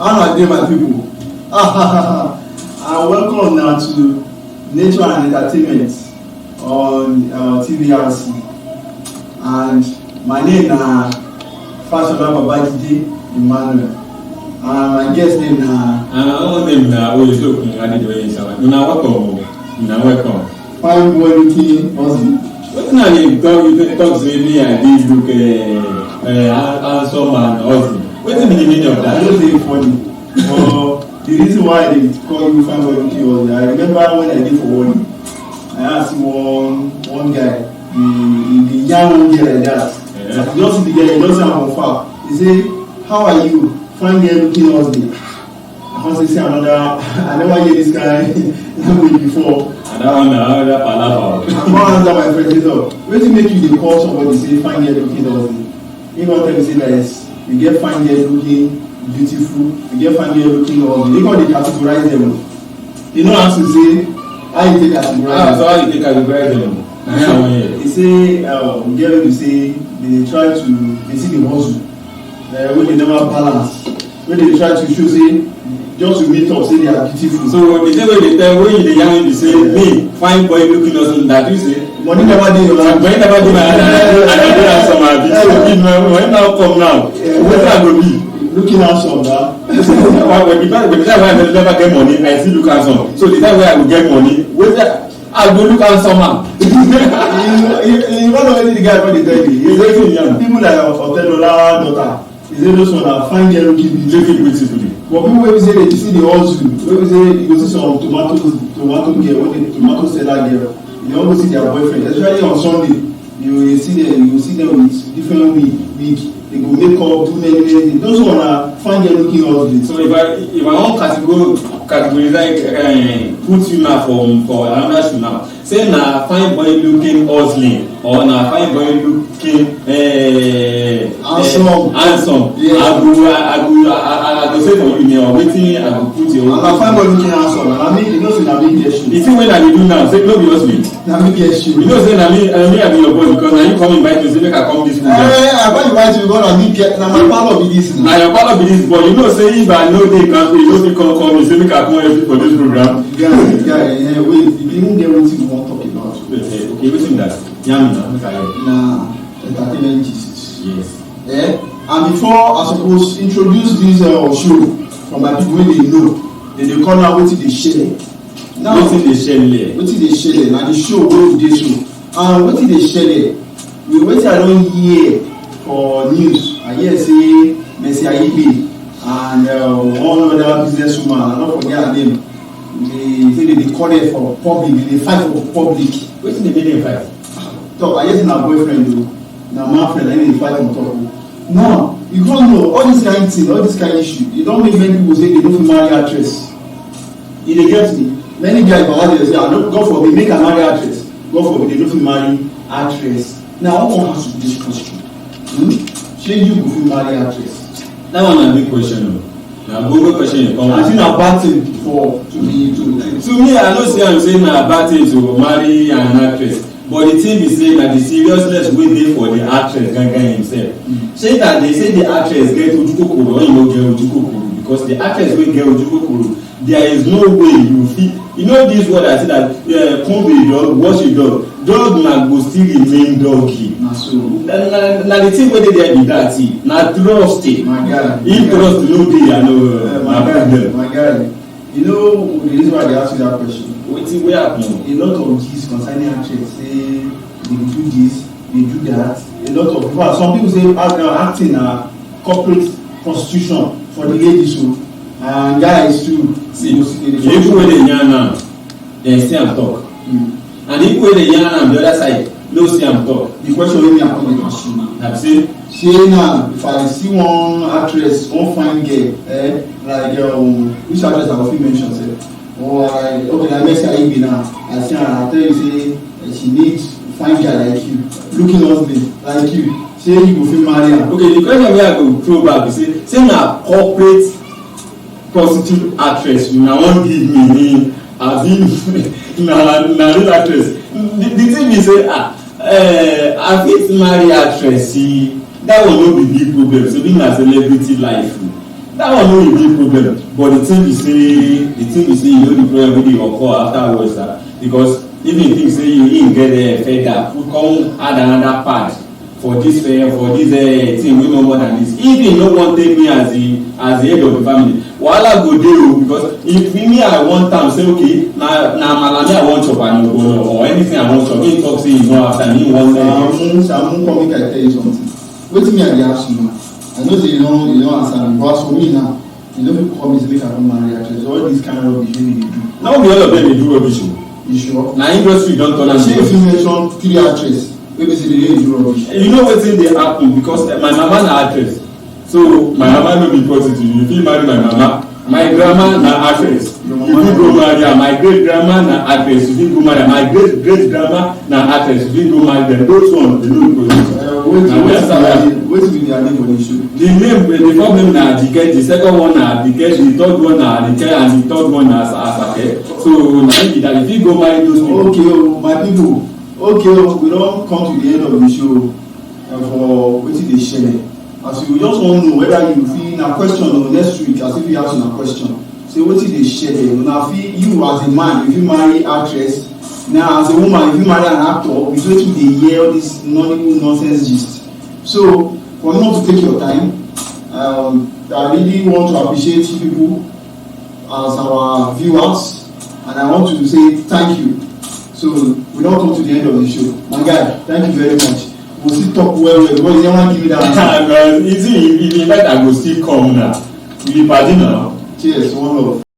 How are they, my people? And welcome now to Nature and Entertainment on TVRC. And my name is Fashola Babajide Emmanuel. And my guest name is my name is welcome. Fine boy looking husband. What now you talk to me and this look handsome and husband? What is the meaning of that? I don't think it's funny. But the reason why they call you fine boy looking husband, I remember when I did for one, I asked one guy, the young girl like that. Yeah. He just see the guy, he just sound from far. He say, "How are you? Fine girl looking husband." I want to say another. I never hear this guy language before. Another palava. I'm not answer my friend. So, wetin make you dey call somebody say fine girl looking husband? He don tell me say that you get fine girl looking beautiful, you get fine girl looking husband. They come dey categorize them. You know how to say how you take categorize them. So how you take categorize them? He say girl you say they try to they see the hustle wey they never balance, wey they try to show say just to meet up say they are beautiful. So the same way they tell when you dey yarn you say me fine boy looking husband that you say money never dey your hand. Money never dey my hand. I don do that some abi. So when now come now wetin I go be? Looking handsome na. When the time wey I never get money I still look handsome. So the time wey I go get money wetin I go look handsome am. You know wetin the guy wey dey tell you. People like Otedola daughter. He say those one are fine girl looking beautiful. But people wey be say they see the hustle, wey be say you go see some tomato girl, tomato seller girl, you don go see their boyfriend, especially on Sunday, you see them with different wig, they go make up, do many things. Those one are fine girl looking hustle. So if I wan categorize put you now for another shoe now, say na fine boy looking hustling or na fine boy looking handsome. I go say for you now wetin I go put your own. Na fine boy looking handsome. Na me, you know say na me get shoe. The thing wey I dey do now say no be hustling. Na me get shoe. You know say na me I be your boy because na you come invite me say make I come this program. I go invite you because na me get na my parlour be this. Na your parlour be this but you know say if I no dey kampe you no fit call me say make I come help you for this program. Guy, wait, you even get wetin you wan talk about. Okay, wetin that? Yarn me now make I hear. Na entertainment gist. Yes. And before I suppose introduce this show from my people wey dey know, they dey call am wetin dey shele. Now wetin dey shele? Wetin dey shele na the show wey we dey so. And wetin dey shele? Wetin I don hear for news, I hear say Mercy Ayibe and one other business woman, I no forget her name. They say they call it for public, they fight for public. Wetin dey make dem fight? Talk, I guess na boyfriend o, na man friend, and they fight on top o. Now, you don't know all this kind of thing, all this kind of issue. You don't make many people say they don't marry actress. You dey get me? Many guys for how they say, God forbid, make a marry actress. God forbid, they don't marry actress. Now, I want to ask you this question. Shey you go fit marry actress? That one na big question o. Na gbogbo question you come. I think na bad thing for to me I know say am say na bad thing to marry an actress but the thing be say na the seriousness wey dey for the actress gangan himself. Shey that they say the actress get ojukokoro or you no get ojukokoro because the actress wey get ojukokoro there is no way you fit you know this word I say that comb a dog wash a dog na go still remain doggy. Na so. Na the thing wey dey there be that thing na trust. My guy. If trust no dey I know my guy. You know the reason why they ask you that question? Wetin wey happen? A lot of gist concerning actress say they do this, they do that. A lot of people, some people say acting na corporate prostitution for the ladies o, and guys too. See, the people wey dey yarn am, dem see am talk, and the people wey dey yarn am the other side no see am talk. The question wey me I come dey ask you now. Na say now if I see one actress, one fine girl, like which actress I go fit mention sef? Or okay, like Mercy Ayibe now, I see her, I tell you say she needs fine girl like you, looking husband like you. Say you go fit marry am. Okay, the question wey I go throw back be say na corporate prostitute actress una wan give me abi na real actress. The thing be say I fit marry actress see that one no be big problem so be na celebrity life that one no be big problem, but the thing be say you know the problem wey dey occur afterwards because even if you say you get feather come add another part for this thing wey no more than this, if you no wan take me as the head of the family, wahala go dey o. Because if me I want am say okay na malami I wan chop and ogbono or anything I wan chop, him talk say he no after me wan Samu come make I tell you something. Wetin me I dey ask you now, I know say you no answer me, but as for me now, you no fit come me say make I no marry actress. All this kind of rubbish wey you dey do. na be all of them dey do rubbish o. You sure? na industry don turn am to. Shey if you mention 3 actresses wey be say dey dey do rubbish. You know wetin dey happen because my mama na actress, so my mama no be prostitute. You fit marry my mama. My grandma na actress, you fit go marry her. My great grandma na actress, you fit go marry her. My great grandma na actress, you fit go marry them. Those ones dey no be prostitute. Wetin be their name for the show? The problem na Adike, the second one na Adike, the third one na Adike, and the third one na Asake. So na im be that you fit go marry those people. Okay my people, we don come to the end of the show for wetin dey shele. As you just wan know whether you fit na question o next week as if you ask una question say wetin dey shele, una fit you as a man you fit marry actress, now as a woman you fit marry an actor with wetin dey hear all this nonsense gist. So for me not to take your time, I really want to appreciate people as our viewers and I want to say thank you. So we don come to the end of the show. My guy, thank you very much. We still talk well because you never give me that answer. If you invite I go still come now. We be party now. Cheers, one love.